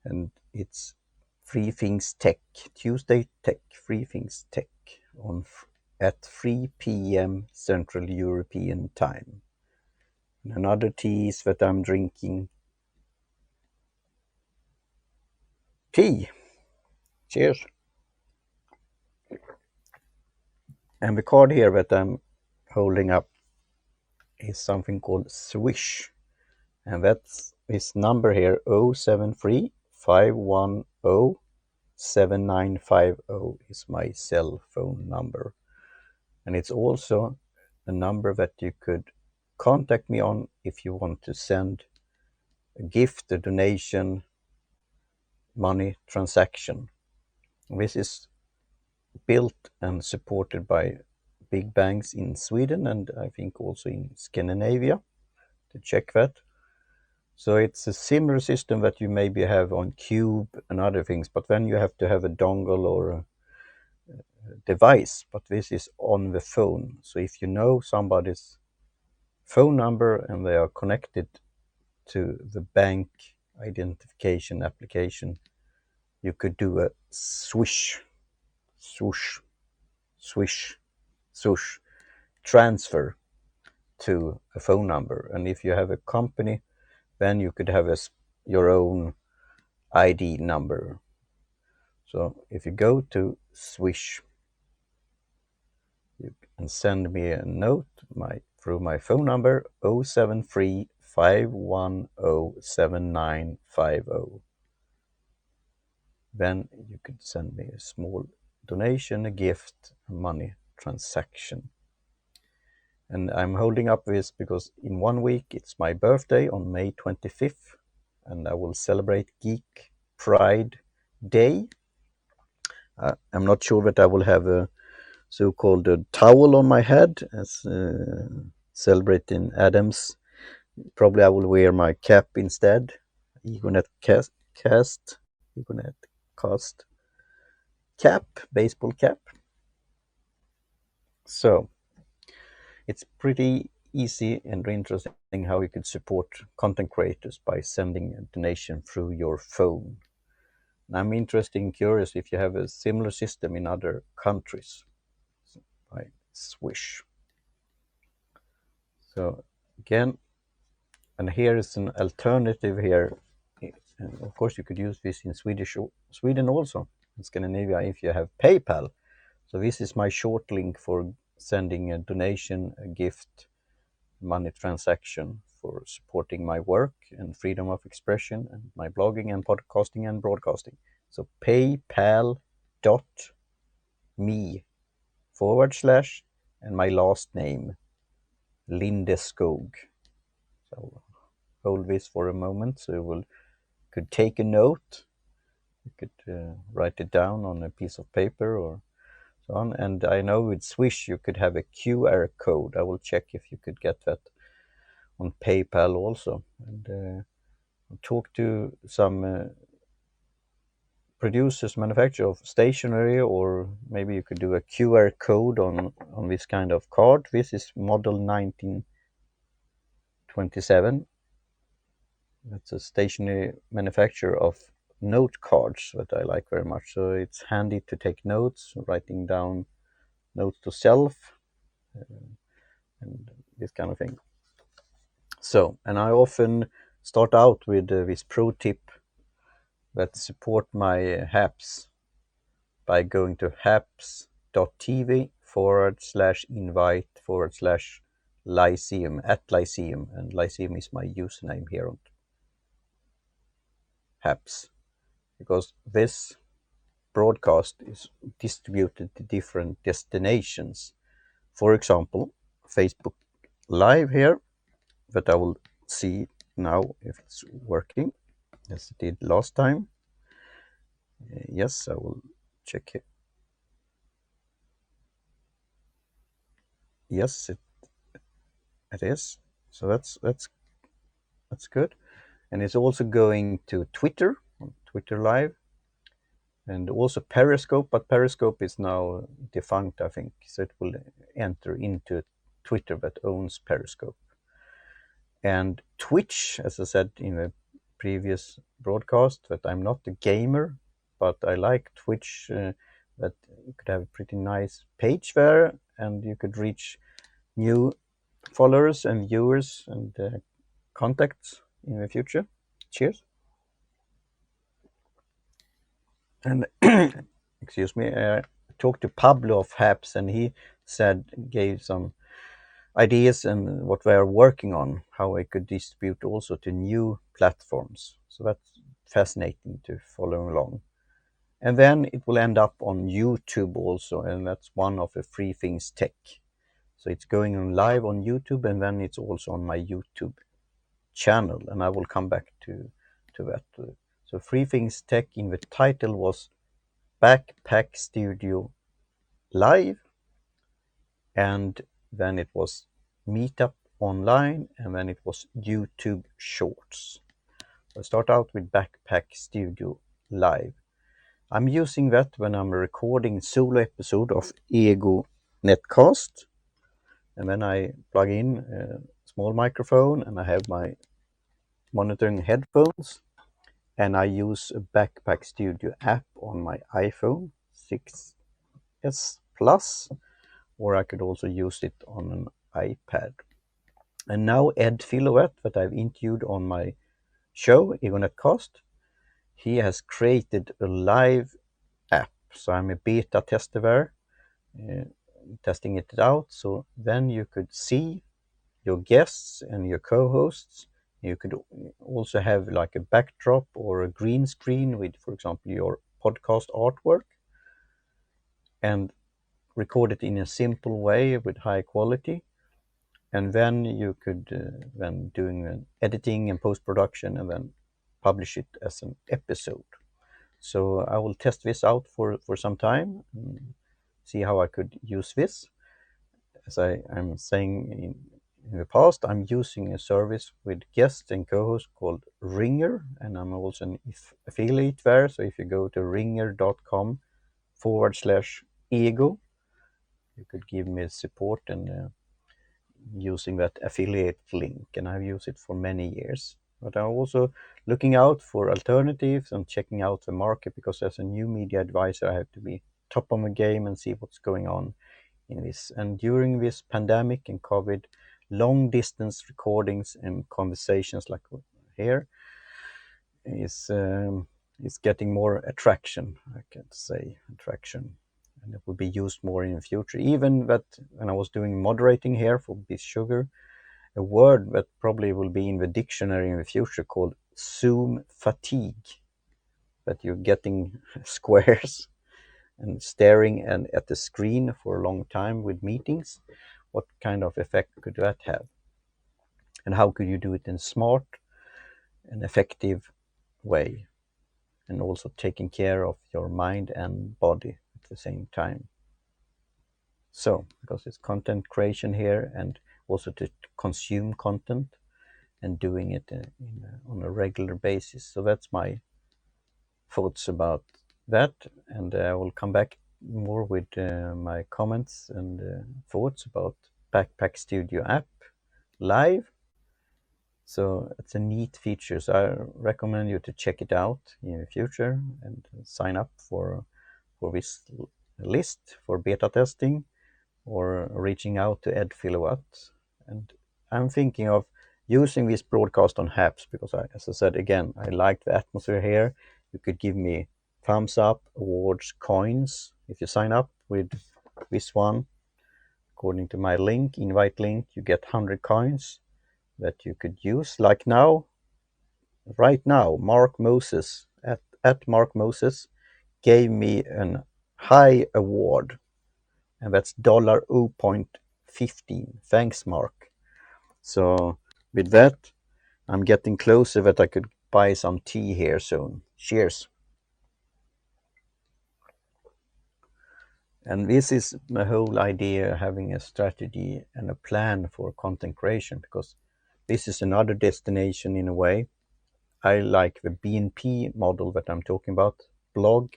and it's Free Things Tech, Tuesday Tech, Free Things Tech at 3 p.m. Central European Time. And another tea is that I'm drinking tea. Cheers. And the card here that I'm holding up is something called Swish. And that's this number here, 073 510 7950 is my cell phone number. And it's also a number that you could contact me on if you want to send a gift, a donation, money transaction. This is built and supported by big banks in Sweden and I think also in Scandinavia, to check that. So it's a similar system that you maybe have on Cube and other things, but then you have to have a dongle or a device, but this is on the phone. So if you know somebody's phone number and they are connected to the bank identification application, you could do a swish, swoosh, swish, swoosh transfer to a phone number. And if you have a company, then you could have your own ID number. So if you go to Swish, you can send me a note through my phone number 073 510 7950. Then you could send me a small donation, a gift, a money transaction. And I'm holding up this because in 1 week it's my birthday on May 25th, and I will celebrate Geek Pride Day. I'm not sure that I will have a so-called towel on my head as celebrating Adams. Probably I will wear my cap instead. Egonet cast cap, baseball cap. So it's pretty easy and interesting how you could support content creators by sending a donation through your phone. And I'm interested and curious if you have a similar system in other countries. By Swish. So again, and here is an alternative here. And of course, you could use this in Sweden also, in Scandinavia, if you have PayPal. So this is my short link for sending a donation, a gift, money transaction for supporting my work and freedom of expression and my blogging and podcasting and broadcasting. So paypal.me / and my last name, Lindeskog. So hold this for a moment so you could take a note. You could write it down on a piece of paper or so on. And I know with Swish you could have a QR code. I will check if you could get that on PayPal also. And talk to some producers, manufacturer of stationery, or maybe you could do a QR code on this kind of card. This is model 1927. It's a stationery manufacturer of note cards that I like very much. So it's handy to take notes, writing down notes to self, and this kind of thing. So, and I often start out with this pro tip that support my HAPS by going to haps.tv /invite /Lyceum at Lyceum, and Lyceum is my username here on HAPS, because this broadcast is distributed to different destinations. For example, Facebook Live here, that I will see now if it's working as it did last time. Yes, I will check it. Yes, it is. So that's good. And it's also going to Twitter, Twitter Live, and also Periscope, but Periscope is now defunct, I think. So it will enter into Twitter that owns Periscope. And Twitch, as I said in the previous broadcast that I'm not a gamer, but I like Twitch, that you could have a pretty nice page there and you could reach new followers and viewers and contacts in the future. Cheers. And excuse me, I talked to Pablo of Haps, and he gave some ideas and what they are working on, how I could distribute also to new platforms. So that's fascinating to follow along. And then it will end up on YouTube also, and that's one of the Free Things Tech. So it's going on live on YouTube, and then it's also on my YouTube channel, and I will come back to that. So Free Things Tech in the title was Backpack Studio Live, and then it was Meetup Online, and then it was YouTube Shorts. So I start out with Backpack Studio Live. I'm using that when I'm recording solo episode of Ego Netcast, and then I plug in a small microphone and I have my monitoring headphones, and I use a Backpack Studio app on my iPhone 6s Plus, or I could also use it on an iPad. And now Ed Filouet, that I've interviewed on my show, Ego Netcast, he has created a live app. So I'm a beta tester there, testing it out. So then you could see your guests and your co-hosts. You could also have like a backdrop or a green screen with, for example, your podcast artwork, and record it in a simple way with high quality. And then you could then doing editing and post-production and then publish it as an episode. So I will test this out for some time and see how I could use this. As I'm saying in the past, I'm using a service with guests and co-hosts called Ringer, and I'm also an affiliate there. So if you go to ringer.com/ego, you could give me support and using that affiliate link, and I've used it for many years. But I'm also looking out for alternatives and checking out the market, because as a new media advisor, I have to be top of my game and see what's going on in this. And during this pandemic and COVID, long distance recordings and conversations like here is getting more attraction. I can say attraction, and it will be used more in the future. Even that when I was doing moderating here for Biz Sugar, a word that probably will be in the dictionary in the future called Zoom fatigue, that you're getting squares and staring at the screen for a long time with meetings. What kind of effect could that have? And how could you do it in smart and effective way? And also taking care of your mind and body at the same time. So, because it's content creation here, and also to consume content and doing it on a regular basis. So that's my thoughts about that, and I will come back more with my comments and thoughts about Backpack Studio app live. So it's a neat feature. So I recommend you to check it out in the future and sign up for this list for beta testing, or reaching out to Ed Filouet. And I'm thinking of using this broadcast on Haps because, as I said again, I like the atmosphere here. You could give me thumbs up, awards, coins if you sign up with this one. According to my link, invite link, you get 100 coins that you could use. Like now, right now, Mark Moses at Mark Moses gave me an high award, and that's $0.15. Thanks, Mark. So with that, I'm getting closer that I could buy some tea here soon. Cheers. And this is the whole idea, having a strategy and a plan for content creation, because this is another destination in a way. I like the BNP model that I'm talking about: blog,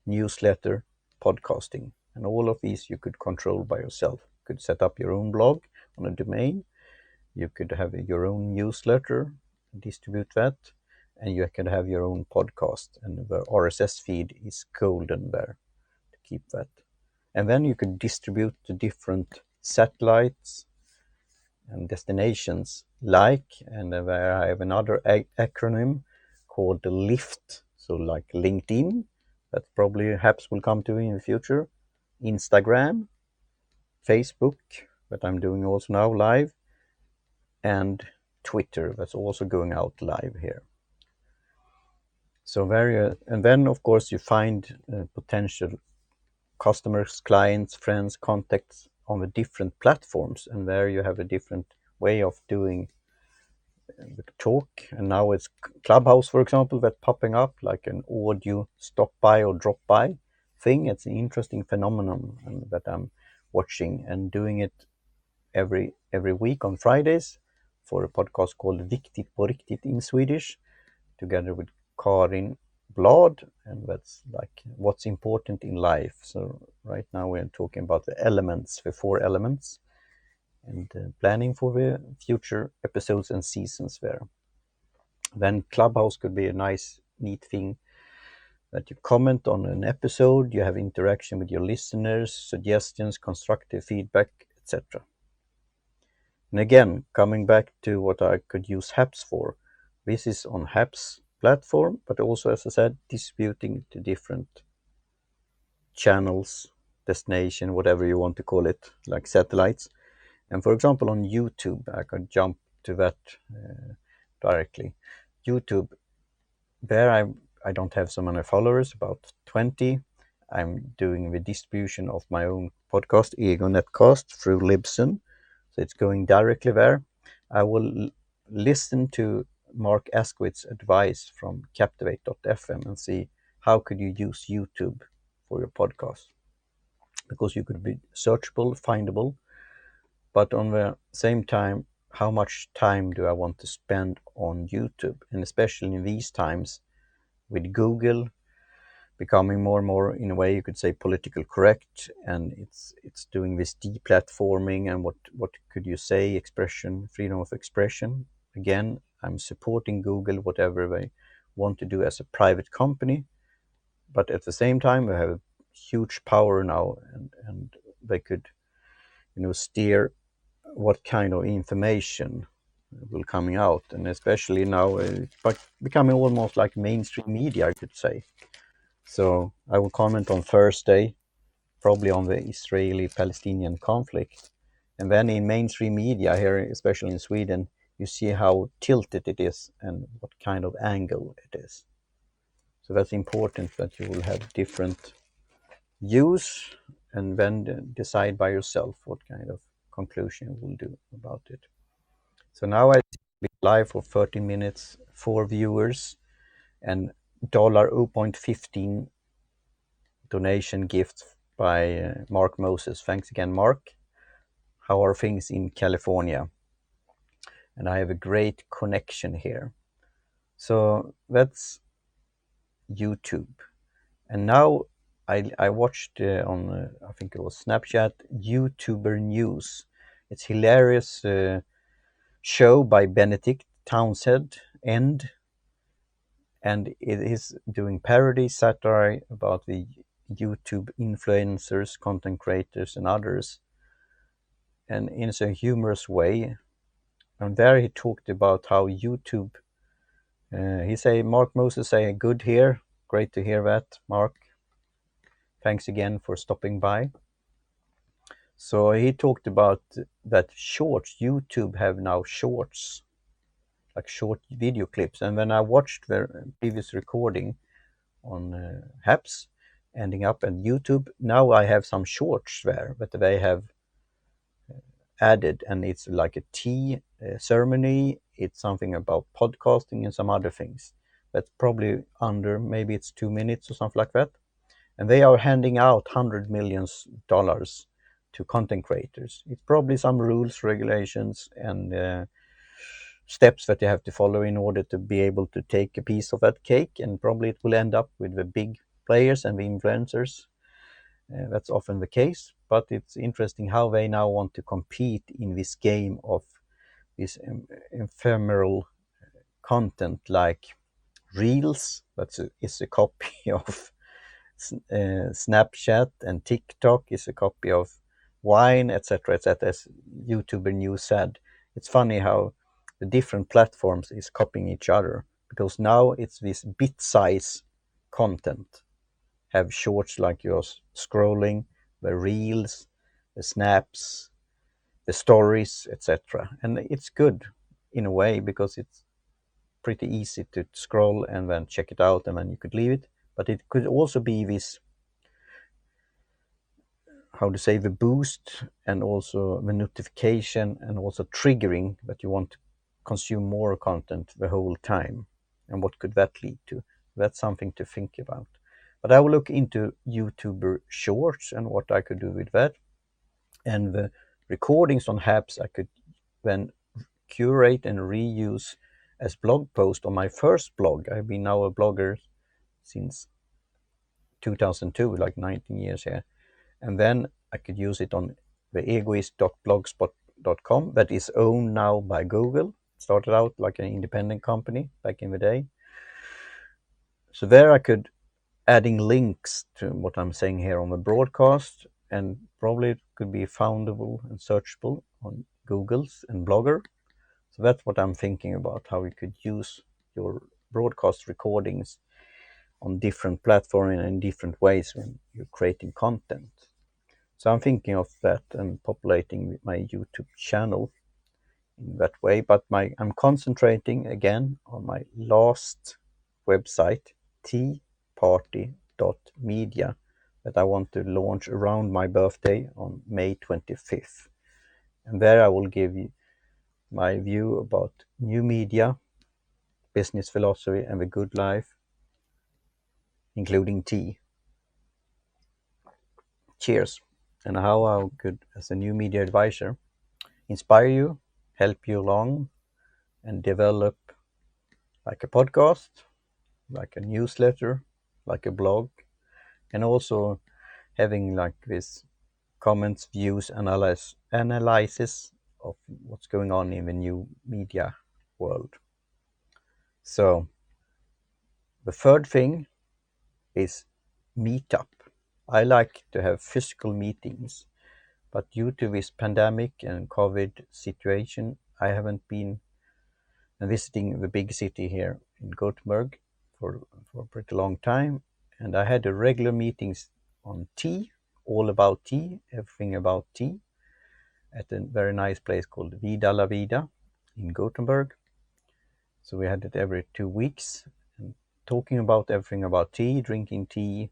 newsletter, podcasting. And all of these you could control by yourself. You could set up your own blog on a domain. You could have your own newsletter, distribute that. and you can have your own podcast, and the RSS feed is golden there to keep that. And then you could distribute to different satellites and destinations and where I have another acronym called the LIFT, so like LinkedIn, that probably apps will come to in the future, Instagram, Facebook, that I'm doing also now live, and Twitter, that's also going out live here. So and then of course you find potential customers, clients, friends, contacts on the different platforms, and there you have a different way of doing the talk. And now it's Clubhouse, for example, that's popping up like an audio stop by or drop by thing. It's an interesting phenomenon and that I'm watching and doing it every week on Fridays for a podcast called Viktigt på riktigt in Swedish, together with Karin Blad, and that's like what's important in life. So right now we're talking about the 4 elements, and planning for the future episodes and seasons there. Then Clubhouse could be a nice, neat thing that you comment on an episode, you have interaction with your listeners, suggestions, constructive feedback, etc. And again, coming back to what I could use Haps for, this is on Haps platform, but also, as I said, distributing to different channels, destination, whatever you want to call it, like satellites. And for example, on YouTube, I could jump to that directly. YouTube, there I don't have so many followers, about 20. I'm doing the distribution of my own podcast, Ego Netcast, through Libsyn. So it's going directly there. I will listen to Mark Asquith's advice from Captivate.fm and see how could you use YouTube for your podcast. Because you could be searchable, findable, but on the same time, how much time do I want to spend on YouTube? And especially in these times with Google becoming more and more, in a way you could say, political correct, and it's doing this deplatforming and what could you say, freedom of expression. Again, I'm supporting Google, whatever they want to do as a private company, but at the same time they have huge power now, and they could steer what kind of information will coming out, and especially now it's becoming almost like mainstream media, I could say. So I will comment on Thursday, probably on the Israeli-Palestinian conflict. And then in mainstream media here, especially in Sweden, you see how tilted it is and what kind of angle it is. So that's important, that you will have different views and then decide by yourself what kind of conclusion you will do about it. So now I be live for 13 minutes, 4 viewers, and $0.15 donation gift by Mark Moses. Thanks again, Mark. How are things in California? And I have a great connection here. So that's YouTube. And now I watched on, I think it was Snapchat, YouTuber News. It's hilarious show by Benedict Townsend, and it is doing parody, satire about the YouTube influencers, content creators, and others, and in a humorous way. And there he talked about how YouTube, Mark Moses say, good here. Great to hear that, Mark. Thanks again for stopping by. So he talked about that YouTube have now shorts, like short video clips. And when I watched the previous recording on Haps, ending up on YouTube, now I have some shorts there that they have added, and it's like a tea ceremony. It's something about podcasting and some other things. That's probably under, maybe it's 2 minutes or something like that. And they are handing out $100 million to content creators. It's probably some rules, regulations, and steps that you have to follow in order to be able to take a piece of that cake. And probably it will end up with the big players and the influencers. That's often the case, but it's interesting how they now want to compete in this game of this ephemeral content, like Reels, is a copy of Snapchat, and TikTok is a copy of Wine, etc., etc. As YouTuber News said, it's funny how the different platforms is copying each other, because now it's this bit size content. Have shorts like you're scrolling, the reels, the snaps, the stories, etc. And it's good in a way because it's pretty easy to scroll and then check it out and then you could leave it. But it could also be this, how to say, the boost and also the notification and also triggering that you want to consume more content the whole time. And what could that lead to? That's something to think about. But I will look into YouTuber Shorts and what I could do with that. And the recordings on apps I could then curate and reuse as blog post on my first blog. I've been now a blogger since 2002, like 19 years here. And then I could use it on the egoist.blogspot.com that is owned now by Google. It started out like an independent company back in the day. So there I could adding links to what I'm saying here on the broadcast, and probably it could be foundable and searchable on Google's and Blogger. So that's what I'm thinking about, how you could use your broadcast recordings on different platforms and in different ways when you're creating content. So I'm thinking of that and populating my YouTube channel in that way. But I'm concentrating again on my last website, teaparty.media, that I want to launch around my birthday on May 25th. And there I will give you my view about new media, business philosophy, and the good life, including tea. Cheers. And how I could, as a new media advisor, inspire you, help you along, and develop like a podcast, like a newsletter, like a blog, and also having like this comments, views, analysis of what's going on in the new media world. So the third thing is Meetup. I like to have physical meetings, but due to this pandemic and COVID situation, I haven't been visiting the big city here in Gothenburg for a pretty long time. And I had a regular meetings on tea, all about tea, everything about tea, at a very nice place called Vida la Vida in Gothenburg. So we had it every 2 weeks, and talking about everything about tea, drinking tea,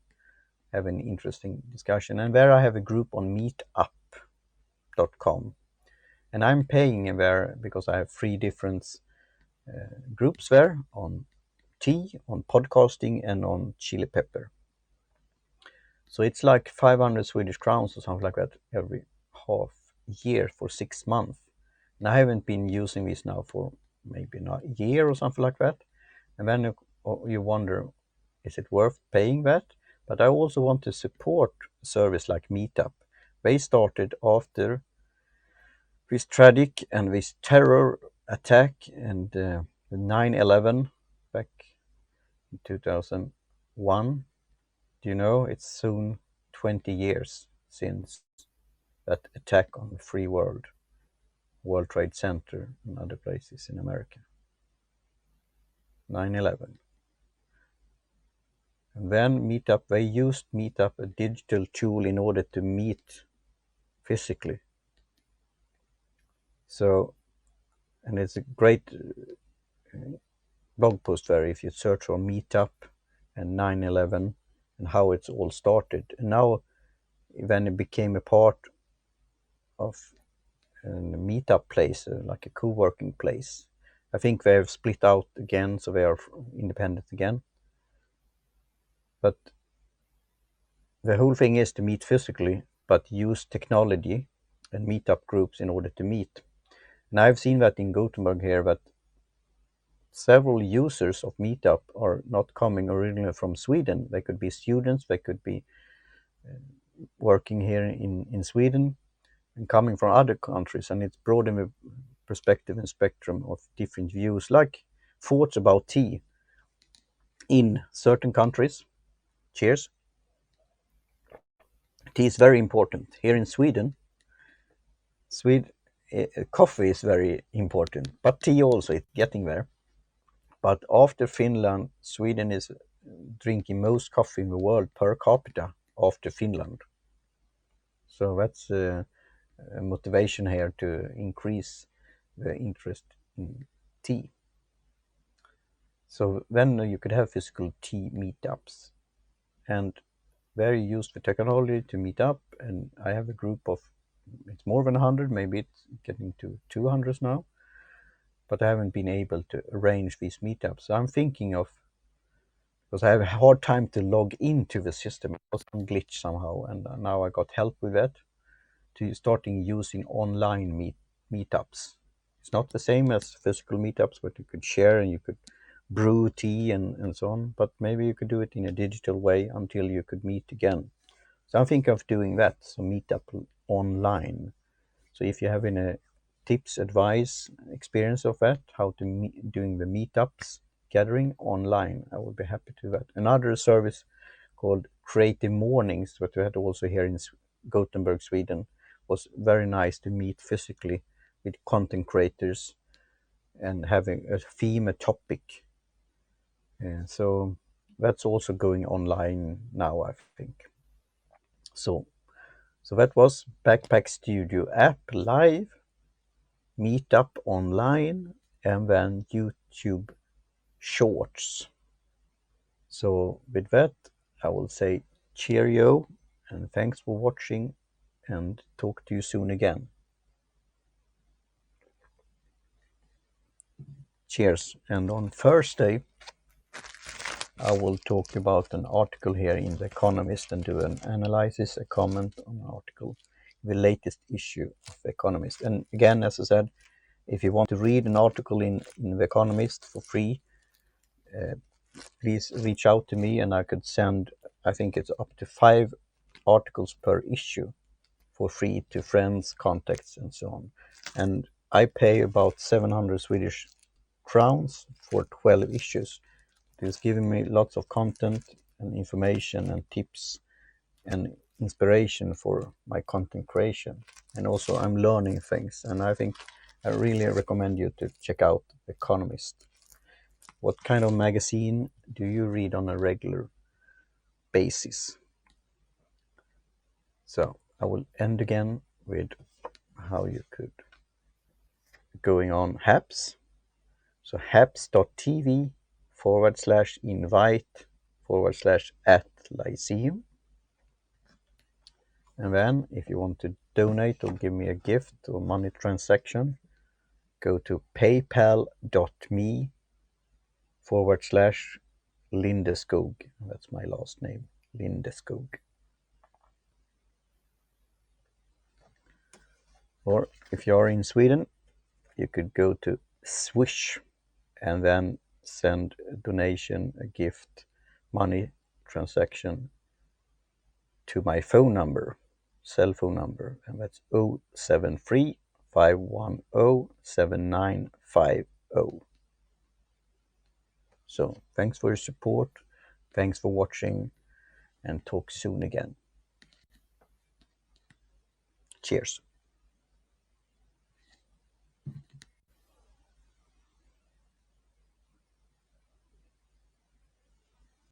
having interesting discussion. And there I have a group on meetup.com. And I'm paying there because I have 3 different groups there on tea, on podcasting, and on chili pepper. So it's like 500 Swedish crowns or something like that every half year for 6 months. And I haven't been using this now for maybe not a year or something like that. And then you wonder, is it worth paying that? But I also want to support a service like Meetup. They started after this tragic and this terror attack and the 9/11 back in 2001. Do you know it's soon 20 years since that attack on the free world, World Trade Center and other places in America? 9/11. And then Meetup, they used Meetup, a digital tool, in order to meet physically. So, and it's a great blog post there if you search on Meetup and 9/11 and how it's all started. And now, when it became a part of a meetup place, like a co-working place, I think they have split out again, so they are independent again. But the whole thing is to meet physically, but use technology and meetup groups in order to meet. And I've seen that in Gothenburg here, that several users of Meetup are not coming originally from Sweden. They could be students, they could be working here in Sweden and coming from other countries. And it's broadening the perspective and spectrum of different views, like thoughts about tea. in certain countries. Cheers. Tea is very important. Here in Sweden, coffee is very important, but tea also is getting there. But after Finland, Sweden is drinking most coffee in the world per capita after Finland. So that's a motivation here to increase the interest in tea. So then you could have physical tea meetups, and there you use the technology to meet up. And I have a group of, it's more than 100, maybe it's getting to 200 now, but I haven't been able to arrange these meetups. So I'm thinking of, because I have a hard time to log into the system. It was some glitch somehow, and now I got help with that, to starting using online meetups. It's not the same as physical meetups, but you could share and you could brew tea and so on, but maybe you could do it in a digital way until you could meet again. So I'm thinking of doing that, so meetup online. So if you have any tips, advice, experience of that, how to doing the meetups gathering online, I would be happy to do that. Another service called Creative Mornings, that we had also here in Gothenburg, Sweden, was very nice to meet physically with content creators and having a theme, a topic. And so that's also going online now, I think. So that was Backpack Studio app live, Meetup online, and then YouTube Shorts. So with that, I will say cheerio and thanks for watching, and talk to you soon again. Cheers. And on Thursday, I will talk about an article here in The Economist and do an analysis, a comment on an article, the latest issue of The Economist. And again, as I said, if you want to read an article in The Economist for free, please reach out to me and I could send, I think it's up to 5 articles per issue for free to friends, contacts, and so on. And I pay about 700 Swedish crowns for 12 issues. It's giving me lots of content and information and tips and inspiration for my content creation. And also I'm learning things, and I think I really recommend you to check out The Economist. What kind of magazine do you read on a regular basis? So I will end again with how you could going on Haps. So haps.tv/invite/at Lyceum. And then if you want to donate or give me a gift or money transaction, go to paypal.me/Lindeskog. That's my last name, Lindeskog. Or if you are in Sweden, you could go to Swish and then send a donation, a gift, money transaction to my phone number, cell phone number, and that's 073 510 7950. So thanks for your support, thanks for watching, and talk soon again. Cheers.